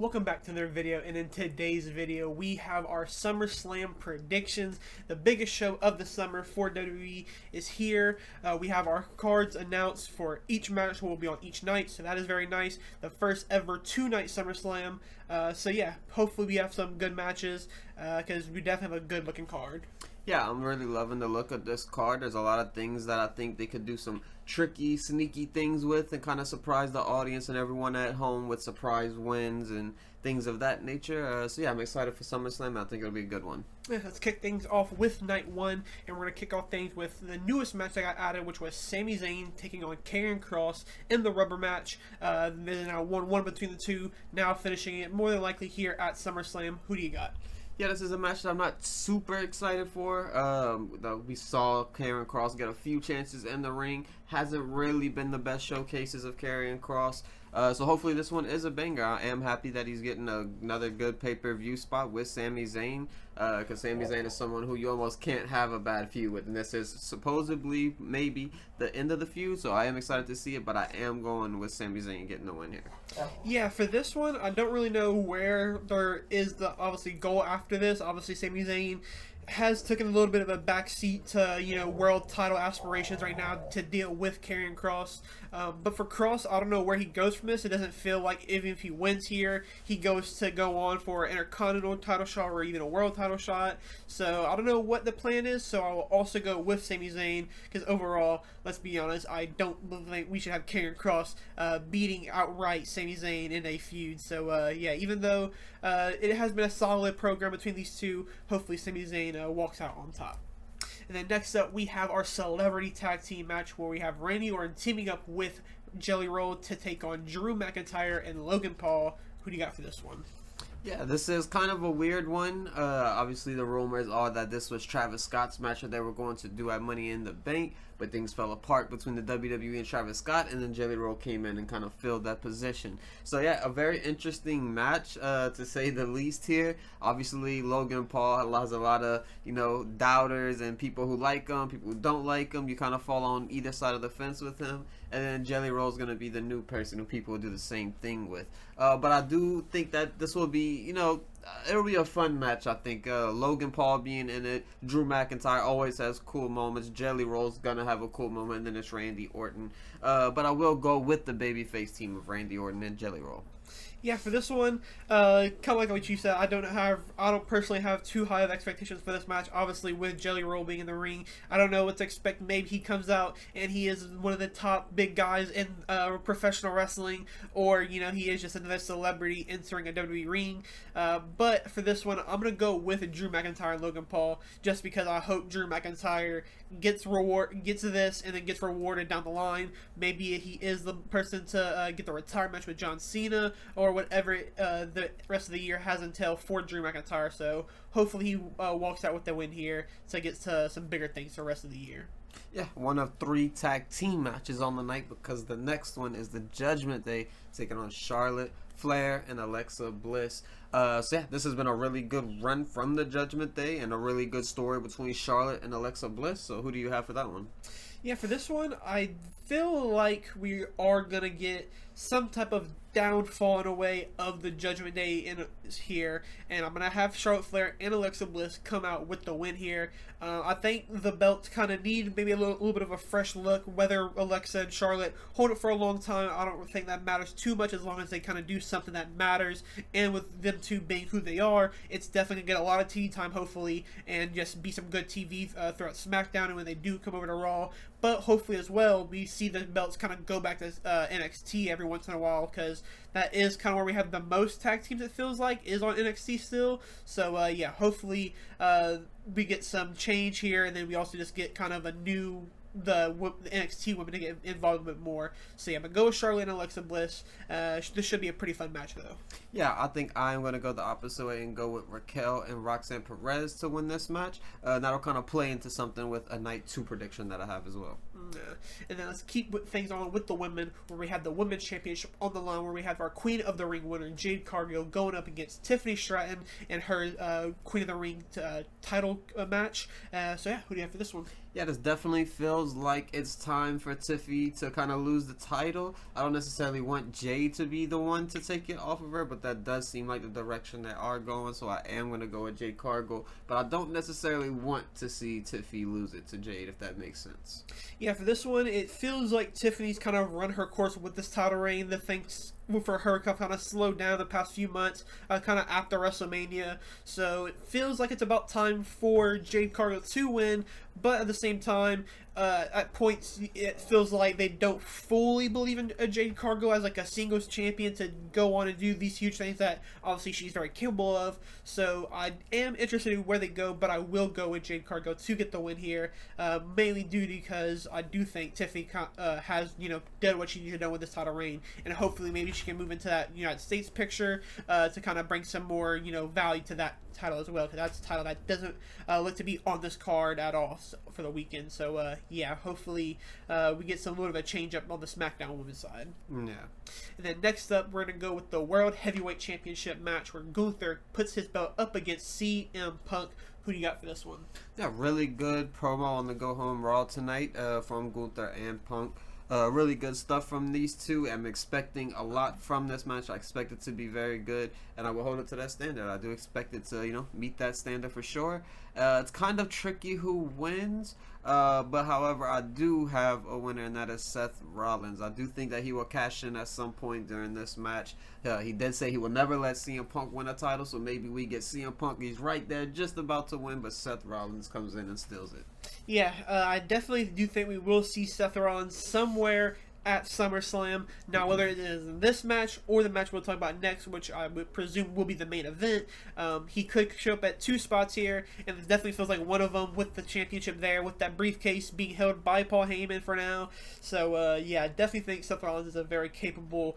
Welcome back to another video, and in today's video we have our SummerSlam predictions. The biggest show of the summer for WWE is here. We have our cards announced for each match will be on each night, so that is very nice. The first ever two-night SummerSlam. So yeah, hopefully we have some good matches because we definitely have a good looking card. Yeah, I'm really loving the look of this card. There's a lot of things that I think they could do some tricky, sneaky things with and kind of surprise the audience and everyone at home with surprise wins and things of that nature. So yeah, I'm excited for SummerSlam. I think it'll be a good one. Yeah, let's kick things off with night one, and we're going to kick off things with the newest match that got added, which was Sami Zayn taking on Karrion Kross in the rubber match. There's now 1-1 between the two, now finishing it more than likely here at SummerSlam. Who do you got? Yeah, this is a match that I'm not super excited for. We saw Karrion Kross get a few chances in the ring. Hasn't really been the best showcases of Karrion Kross. So hopefully this one is a banger. I am happy that he's getting another good pay-per-view spot with Sami Zayn. Because Sami Zayn is someone who you almost can't have a bad feud with. And this is supposedly maybe the end of the feud. So I am excited to see it. But I am going with Sami Zayn getting the win here. Yeah, for this one, I don't really know where there is the obviously goal after this. Obviously, Sami Zayn has taken a little bit of a backseat to world title aspirations right now to deal with Karrion Kross. But for Kross, I don't know where he goes from this. It doesn't feel like even if he wins here, he goes to go on for an Intercontinental title shot or even a world title shot. So I don't know what the plan is. So I will also go with Sami Zayn because overall, let's be honest, I don't think we should have Karrion Kross beating outright Sami Zayn in a feud. So yeah, even though it has been a solid program between these two, hopefully Sami Zayn walks out on top. And then next up, we have our celebrity tag team match where we have Randy Orton teaming up with Jelly Roll to take on Drew McIntyre and Logan Paul. Who do you got for this one? Yeah, this is kind of a weird one. Obviously, the rumors are that this was Travis Scott's match that they were going to do at Money in the Bank, but things fell apart between the WWE and Travis Scott, and then Jelly Roll came in and kind of filled that position. So yeah, a very interesting match, to say the least here. Obviously, Logan Paul has a lot of, doubters and people who like him, people who don't like him. You kind of fall on either side of the fence with him. And then Jelly Roll is going to be the new person who people will do the same thing with. But I do think that this will be, it'll be a fun match, I think. Logan Paul being in it. Drew McIntyre always has cool moments. Jelly Roll's going to have a cool moment. And then it's Randy Orton. But I will go with the babyface team of Randy Orton and Jelly Roll. Yeah, for this one, kind of like what you said, I don't personally have too high of expectations for this match. Obviously, with Jelly Roll being in the ring, I don't know what to expect. Maybe he comes out and he is one of the top big guys in professional wrestling, or he is just another celebrity entering a WWE ring. But for this one, I'm gonna go with Drew McIntyre and Logan Paul, just because I hope Drew McIntyre gets this and then gets rewarded down the line. Maybe he is the person to get the retirement match with John Cena, or whatever the rest of the year has entailed for Drew McIntyre. So hopefully he walks out with the win here to get to some bigger things for the rest of the year. Yeah, one of 3 tag team matches on the night, because the next one is the Judgment Day taking on Charlotte Flair and Alexa Bliss. So yeah, this has been a really good run from the Judgment Day and a really good story between Charlotte and Alexa Bliss. So who do you have for that one? Yeah, for this one, I feel like we are going to get some type of downfall in a way of the Judgment Day in here, and I'm going to have Charlotte Flair and Alexa Bliss come out with the win here. I think the belts kind of need maybe a little bit of a fresh look. Whether Alexa and Charlotte hold it for a long time, I don't think that matters too much, as long as they kind of do something that matters. And with them two being who they are, it's definitely going to get a lot of TV time, hopefully, and just be some good TV throughout SmackDown and when they do come over to Raw. But hopefully as well, we see the belts kind of go back to NXT every once in a while, because that is kind of where we have the most tag teams, it feels like, is on NXT still. So yeah, hopefully we get some change here, and then we also just get kind of a new the NXT women to get involved a bit more. So yeah, I'm going to go with Charlotte and Alexa Bliss. This should be a pretty fun match, though. Yeah, I think I'm going to go the opposite way and go with Raquel and Roxanne Perez to win this match. That'll kind of play into something with a Night 2 prediction that I have as well. And then let's keep things on with the women, where we have the Women's Championship on the line, where we have our Queen of the Ring winner, Jade Cargill, going up against Tiffany Stratton and her Queen of the Ring title match. So yeah, who do you have for this one? Yeah, this definitely feels like it's time for Tiffy to kind of lose the title. I don't necessarily want Jay to be the one to take it off of her, but that does seem like the direction they are going, so I am going to go with Jade Cargill. But I don't necessarily want to see Tiffy lose it to Jade, if that makes sense. Yeah, for this one, it feels like Tiffany's kind of run her course with this title reign. The things for her kind of slowed down the past few months, kind of after WrestleMania. So it feels like it's about time for Jade Cargill to win, but at the same time, at points it feels like they don't fully believe in Jade Cargill as like a singles champion to go on and do these huge things that obviously she's very capable of. So I am interested in where they go, but I will go with Jade Cargill to get the win here, mainly due because I do think Tiffany has done what she needed to do with this title reign, and hopefully maybe she can move into that United States picture to kind of bring some more value to that title as well, because that's a title that doesn't look to be on this card at all for the weekend. So yeah, hopefully we get some little of a change up on the SmackDown women's side. Yeah. And then next up, we're going to go with the World Heavyweight Championship match where Gunther puts his belt up against CM Punk. Who do you got for this one? Yeah, really good promo on the Go Home Raw tonight from Gunther and Punk. Really good stuff from these two. I'm expecting a lot from this match. I expect it to be very good, and I will hold it to that standard. I do expect it to, meet that standard for sure. It's kind of tricky who wins, but however, I do have a winner, and that is Seth Rollins. I do think that he will cash in at some point during this match. He did say he will never let CM Punk win a title, so maybe we get CM Punk. He's right there, just about to win, but Seth Rollins comes in and steals it. Yeah, I definitely do think we will see Seth Rollins somewhere at SummerSlam. Now, whether it is in this match or the match we'll talk about next, which I would presume will be the main event, he could show up at two spots here, and it definitely feels like one of them with the championship there, with that briefcase being held by Paul Heyman for now. So, yeah, I definitely think Seth Rollins is a very capable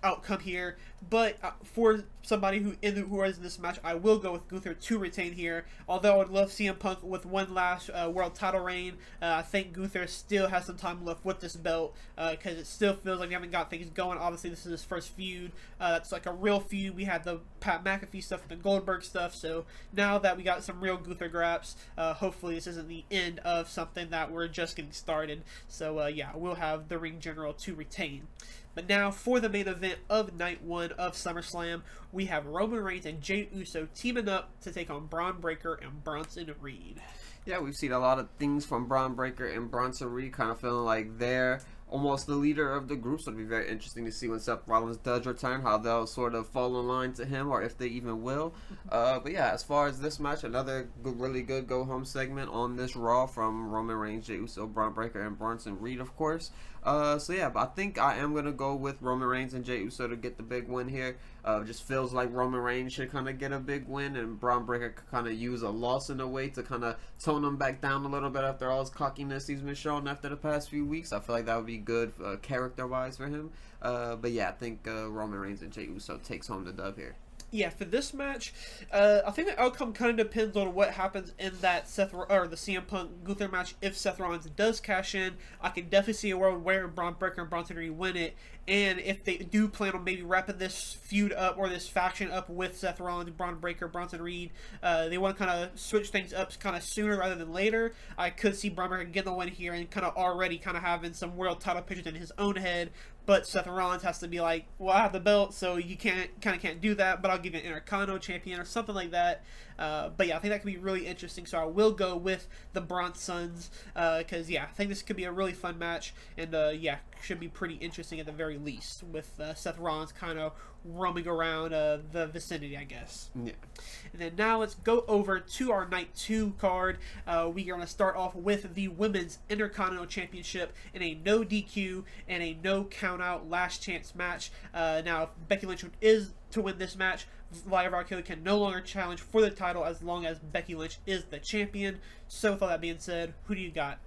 outcome here, but for somebody who is in this match, I will go with Gunther to retain here. Although I would love CM Punk with one last world title reign, I think Gunther still has some time left with this belt because it still feels like we haven't got things going. Obviously, this is his first feud. That's like a real feud. We had the Pat McAfee stuff and the Goldberg stuff, so now that we got some real Gunther graps, hopefully this isn't the end of something that we're just getting started. So yeah, we'll have the Ring General to retain. But now for the main event of Night 1 of SummerSlam, we have Roman Reigns and Jey Uso teaming up to take on Braun Breaker and Bronson Reed. Yeah, we've seen a lot of things from Braun Breaker and Bronson Reed, kind of feeling like they're almost the leader of the group, so it'll be very interesting to see when Seth Rollins does return, how they'll sort of fall in line to him, or if they even will. But yeah, as far as this match, another really good go-home segment on this Raw from Roman Reigns, Jey Uso, Braun Breaker, and Bronson Reed, of course. So yeah, but I think I am going to go with Roman Reigns and Jey Uso to get the big win here. Just feels like Roman Reigns should kind of get a big win, and Braun Breaker could kind of use a loss in a way to kind of tone him back down a little bit after all his cockiness he's been showing after the past few weeks. I feel like that would be good character-wise for him. But yeah, I think Roman Reigns and Jey Uso takes home the dub here. Yeah, for this match, I think the outcome kind of depends on what happens in that the CM Punk Gunther match. If Seth Rollins does cash in, I can definitely see a world where Braun Breaker and Bronson Reed win it. And if they do plan on maybe wrapping this feud up or this faction up with Seth Rollins, Braun Breaker, Bronson Reed, they want to kind of switch things up kind of sooner rather than later. I could see Braun Breaker getting the win here and kind of already kind of having some world title pictures in his own head. But Seth Rollins has to be like, well, I have the belt, so you can't do that, but I'll give you an Intercontinental champion or something like that. But yeah, I think that could be really interesting, so I will go with the Bronsons, because yeah, I think this could be a really fun match, and yeah, should be pretty interesting at the very least, with Seth Rollins kind of roaming around the vicinity, I guess. Yeah. And then now let's go over to our Night 2 card. We are going to start off with the Women's Intercontinental Championship in a no DQ and a no count-out last chance match. Now, if Becky Lynch is to win this match, Lyra Valkyria can no longer challenge for the title as long as Becky Lynch is the champion. So with all that being said, who do you got?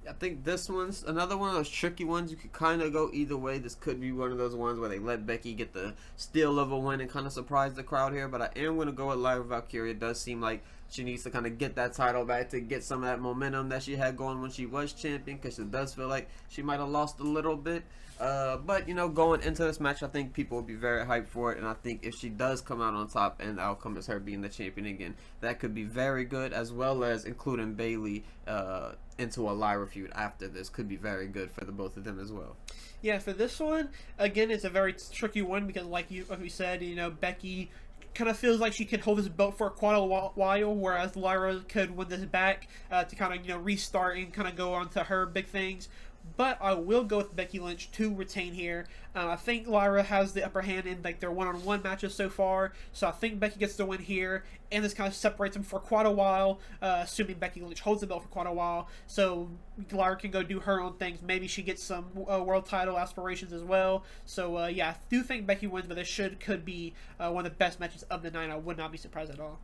I think this one's another one of those tricky ones. You could kind of go either way. This could be one of those ones where they let Becky get the steal of a win and kind of surprise the crowd here. But I am going to go with Lyra Valkyria. It does seem like She needs to kind of get that title back to get some of that momentum that she had going when she was champion, because it does feel like she might have lost a little bit. But, you know, going into this match, I think people will be very hyped for it, and I think if she does come out on top and the outcome is her being the champion again, that could be very good, as well as including Bayley into a Lyra feud after this could be very good for the both of them as well. Yeah, for this one, again, it's a very tricky one because, like we said, you know, Becky kind of feels like she can hold this belt for quite a while, whereas Lyra could win this back to kind of, you know, restart and kind of go on to her big things. But I will go with Becky Lynch to retain here. I think Lyra has the upper hand in like their one-on-one matches so far, so I think Becky gets the win here, and this kind of separates them for quite a while, assuming Becky Lynch holds the belt for quite a while. So Lyra can go do her own things. Maybe she gets some world title aspirations as well. So yeah, I do think Becky wins, but this could be one of the best matches of the night. I would not be surprised at all.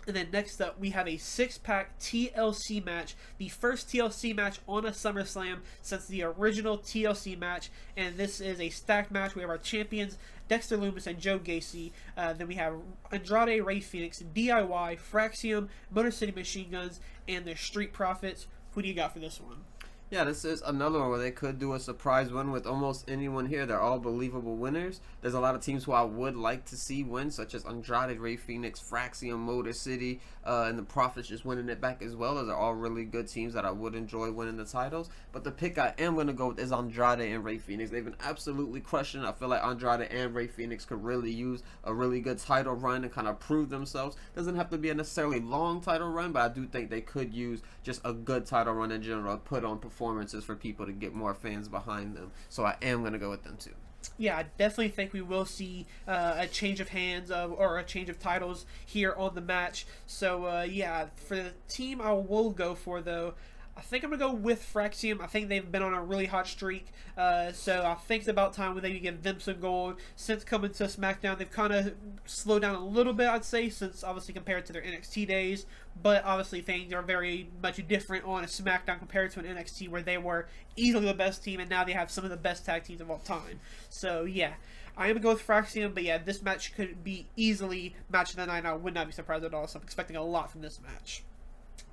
And then next up, we have a 6-pack TLC match, the first TLC match on a SummerSlam since the original TLC match, and this is a stacked match. We have our champions, Dexter Lumis and Joe Gacy. Then we have Andrade, Rey Fenix, DIY, Fraxium, Motor City Machine Guns, and the Street Profits. Who do you got for this one? Yeah, this is another one where they could do a surprise win with almost anyone here. They're all believable winners. There's a lot of teams who I would like to see win, such as Andrade, Rey Fenix, Fraxium, Motor City, and the Profits just winning it back as well. Those are all really good teams that I would enjoy winning the titles. But the pick I am going to go with is Andrade and Rey Fenix. They've been absolutely crushing. I feel like Andrade and Rey Fenix could really use a really good title run and kind of prove themselves. Doesn't have to be a necessarily long title run, but I do think they could use just a good title run in general, put on performances for people to get more fans behind them. So I am going to go with them too. Yeah, I definitely think we will see a change of hands or a change of titles here on the match. So yeah, for the team I will go for, though, I think I'm going to go with Fraxium. I think they've been on a really hot streak, so I think it's about time when they give them some gold. Since coming to SmackDown, they've kind of slowed down a little bit, I'd say, since obviously compared to their NXT days, but obviously things are very much different on a SmackDown compared to an NXT where they were easily the best team, and now they have some of the best tag teams of all time. So yeah, I am going to go with Fraxium, but yeah, this match could be easily match of the night. I would not be surprised at all, so I'm expecting a lot from this match.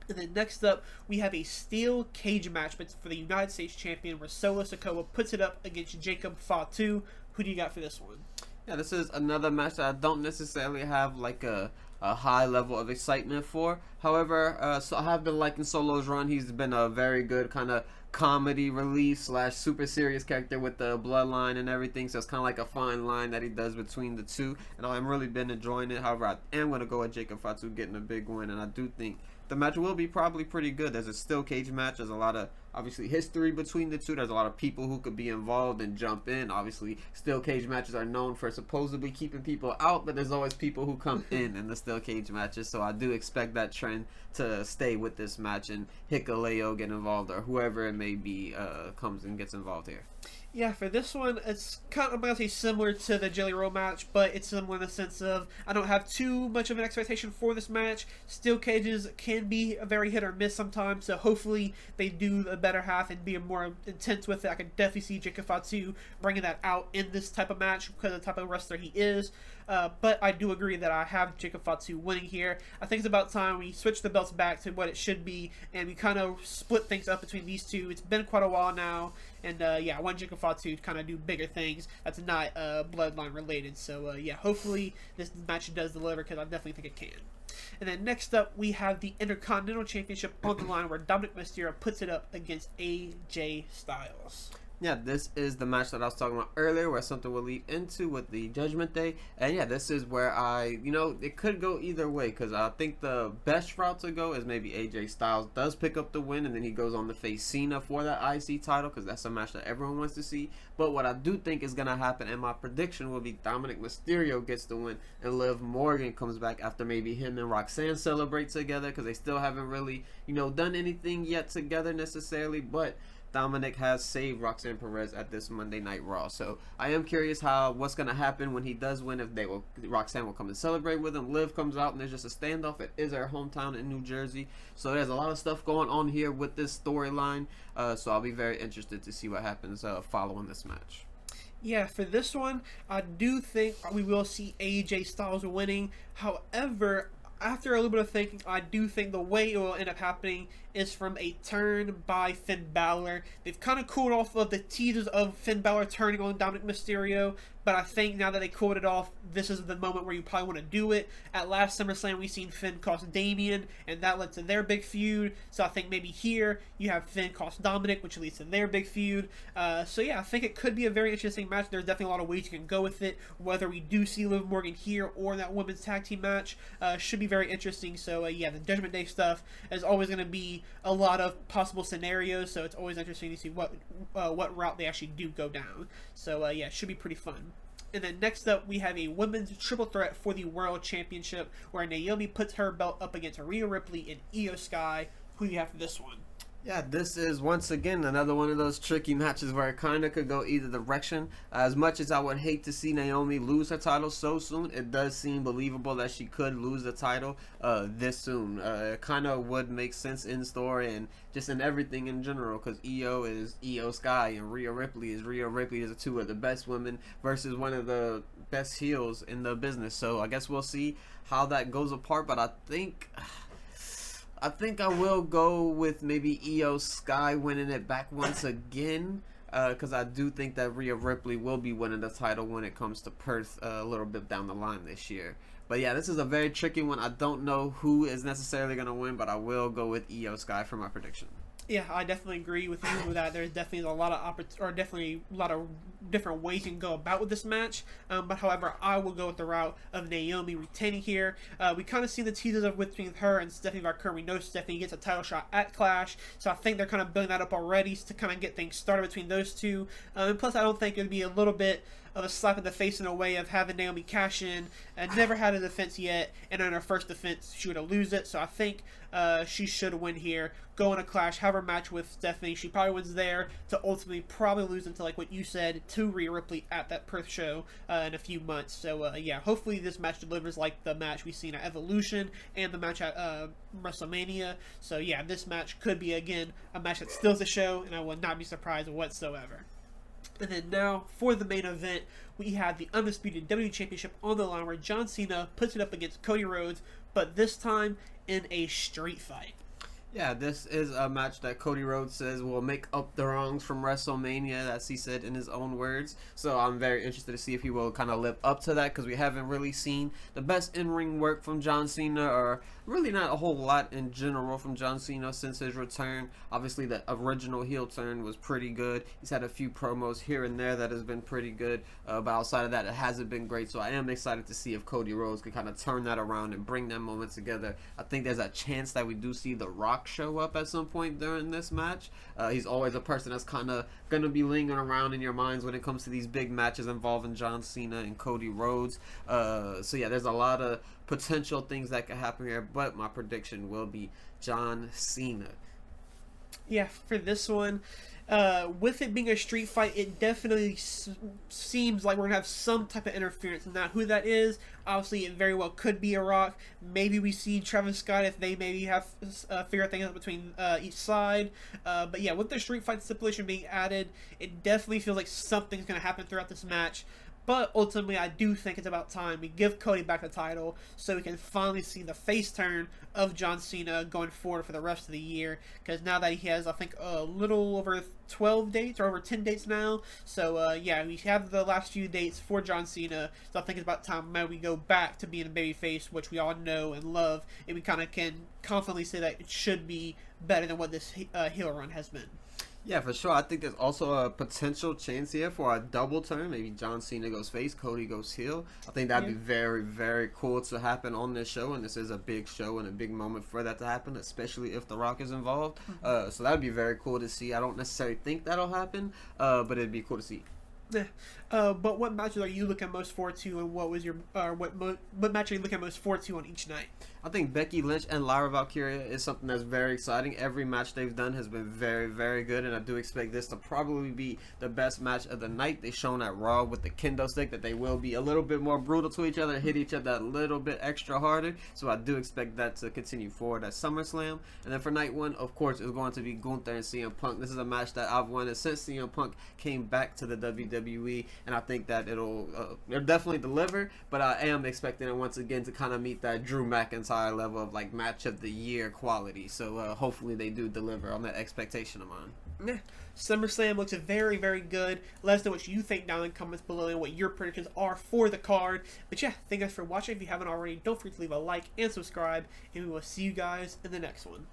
And then next up, we have a steel cage match for the United States Champion, where Solo Sikoa puts it up against Jacob Fatu. Who do you got for this one? Yeah, this is another match that I don't necessarily have like a high level of excitement for. However, so I have been liking Solo's run. He's been a very good kind of comedy relief / super serious character with the bloodline and everything, so it's kind of like a fine line that he does between the two, and I've really been enjoying it. However, I am going to go with Jacob Fatu getting a big win, and I do think the match will be probably pretty good. There's a steel cage match. There's a lot of, obviously, history between the two. There's a lot of people who could be involved and jump in. Obviously, steel cage matches are known for supposedly keeping people out, but there's always people who come in the steel cage matches. So I do expect that trend to stay with this match, and Hikuleo get involved, or whoever it may be comes and gets involved here. Yeah, for this one, it's kind of, I'm going to say, similar to the Jelly Roll match, but it's similar in the sense of I don't have too much of an expectation for this match. Steel cages can be a very hit or miss sometimes, so hopefully they do the better half and be more intense with it. I can definitely see Jacob Fatu bringing that out in this type of match because of the type of wrestler he is. But I do agree that I have Jacob Fatu winning here. I think it's about time we switch the belts back to what it should be, and we kind of split things up between these two. It's been quite a while now, and yeah, I want Jacob Fatu to kind of do bigger things that's not bloodline related. So yeah, hopefully this match does deliver, because I definitely think it can. And then next up, we have the Intercontinental Championship on the line, where Dominic Mysterio puts it up against AJ Styles. Yeah, this is the match that I was talking about earlier, where something will lead into with the Judgment Day. And yeah, this is where it could go either way, because I think the best route to go is maybe AJ Styles does pick up the win, and then he goes on to face Cena for that IC title, because that's a match that everyone wants to see. But what I do think is going to happen, and my prediction will be, Dominic Mysterio gets the win, and Liv Morgan comes back after maybe him and Roxanne celebrate together, because they still haven't really, done anything yet together necessarily, but Dominic has saved Roxanne Perez at this Monday Night Raw. So I am curious what's going to happen when he does win, if Roxanne will come and celebrate with him. Liv comes out and there's just a standoff. It is her hometown in New Jersey. So there's a lot of stuff going on here with this storyline. So I'll be very interested to see what happens following this match. Yeah, for this one, I do think we will see AJ Styles winning. However, after a little bit of thinking, I do think the way it will end up happening is from a turn by Finn Balor. They've kind of cooled off of the teasers of Finn Balor turning on Dominic Mysterio, but I think now that they cooled it off, this is the moment where you probably want to do it. At last SummerSlam, we seen Finn cost Damian, and that led to their big feud. So I think maybe here you have Finn cost Dominic, which leads to their big feud. So yeah, I think it could be a very interesting match. There's definitely a lot of ways you can go with it. Whether we do see Liv Morgan here or in that women's tag team match should be very interesting. So yeah, the Judgment Day stuff is always going to be a lot of possible scenarios. So it's always interesting to see what route they actually do go down. So yeah, it should be pretty fun. And then next up, we have a women's triple threat for the World Championship, where Naomi puts her belt up against Rhea Ripley and Io Sky. Who do you have for this one? Yeah, this is once again another one of those tricky matches where it kind of could go either direction. As much as I would hate to see Naomi lose her title so soon, it does seem believable that she could lose the title this soon. It kind of would make sense in story and just in everything in general, because Io is Io Sky and Rhea Ripley is Rhea Ripley, is two of the best women versus one of the best heels in the business. So I guess we'll see how that goes apart, but I think I will go with maybe Io Sky winning it back once again, because I do think that Rhea Ripley will be winning the title when it comes to Perth a little bit down the line this year. But yeah, this is a very tricky one. I don't know who is necessarily going to win, but I will go with Io Sky for my prediction. Yeah, I definitely agree with you with that. There's definitely a lot of different ways you can go about with this match. But however, I will go with the route of Naomi retaining here. We kind of see the teasers of between her and Stephanie Vaquer. We know Stephanie gets a title shot at Clash, so I think they're kind of building that up already to kind of get things started between those two. And plus, I don't think it would be a little bit of a slap in the face in a way of having Naomi cash in and never had a defense yet, and on her first defense she would have lose it. So I think she should win here, go in a Clash, have her match with Stephanie. She probably wins there to ultimately probably lose into, like what you said, to Rhea Ripley at that Perth show in a few months. So yeah, hopefully this match delivers like the match we've seen at Evolution and the match at WrestleMania. So yeah, this match could be again a match that steals the show, and I would not be surprised whatsoever. And then now, for the main event, we have the undisputed WWE Championship on the line, where John Cena puts it up against Cody Rhodes, but this time in a street fight. Yeah, this is a match that Cody Rhodes says will make up the wrongs from WrestleMania, as he said in his own words. So I'm very interested to see if he will kind of live up to that, because we haven't really seen the best in-ring work from John Cena, or really not a whole lot in general from John Cena since his return. Obviously, the original heel turn was pretty good. He's had a few promos here and there that has been pretty good, but outside of that, it hasn't been great. So I am excited to see if Cody Rhodes can kind of turn that around and bring that moment together. I think there's a chance that we do see The Rock show up at some point during this match. He's always a person that's kind of going to be lingering around in your minds when it comes to these big matches involving John Cena and Cody Rhodes. So yeah, there's a lot of potential things that could happen here, but my prediction will be John Cena. Yeah, for this one, with it being a street fight, it definitely seems like we're going to have some type of interference. And not who that is, obviously it very well could be a Rock. Maybe we see Travis Scott if they maybe have figure things out between each side. But yeah, with the street fight stipulation being added, it definitely feels like something's going to happen throughout this match. But ultimately, I do think it's about time we give Cody back the title so we can finally see the face turn of John Cena going forward for the rest of the year. Because now that he has, I think, a little over 12 dates or over 10 dates now. So, yeah, we have the last few dates for John Cena. So I think it's about time now we go back to being a babyface, which we all know and love. And we kind of can confidently say that it should be better than what this heel run has been. Yeah, for sure. I think there's also a potential chance here for a double turn. Maybe John Cena goes face, Cody goes heel. I think that'd be very, very cool to happen on this show, and this is a big show and a big moment for that to happen, especially if The Rock is involved. So that'd be very cool to see. I don't necessarily think that'll happen, but it'd be cool to see. Yeah. But what matches are you looking most forward to, and what was your what match are you looking most forward to on each night? I think Becky Lynch and Lyra Valkyria is something that's very exciting. Every match they've done has been very, very good, and I do expect this to probably be the best match of the night. They've shown at Raw with the kendo stick that they will be a little bit more brutal to each other, hit each other a little bit extra harder, so I do expect that to continue forward at SummerSlam. And then for night one, of course, it's going to be Gunther and CM Punk. This is a match that I've wanted since CM Punk came back to the WWE. WWE, and I think that it'll definitely deliver. But I am expecting it once again to kind of meet that Drew McIntyre level of like match of the year quality. So hopefully they do deliver on that expectation of mine. Yeah. SummerSlam looks very, very good. Let us know what you think down in the comments below and what your predictions are for the card. But yeah, thank you guys for watching. If you haven't already, don't forget to leave a like and subscribe. And we will see you guys in the next one.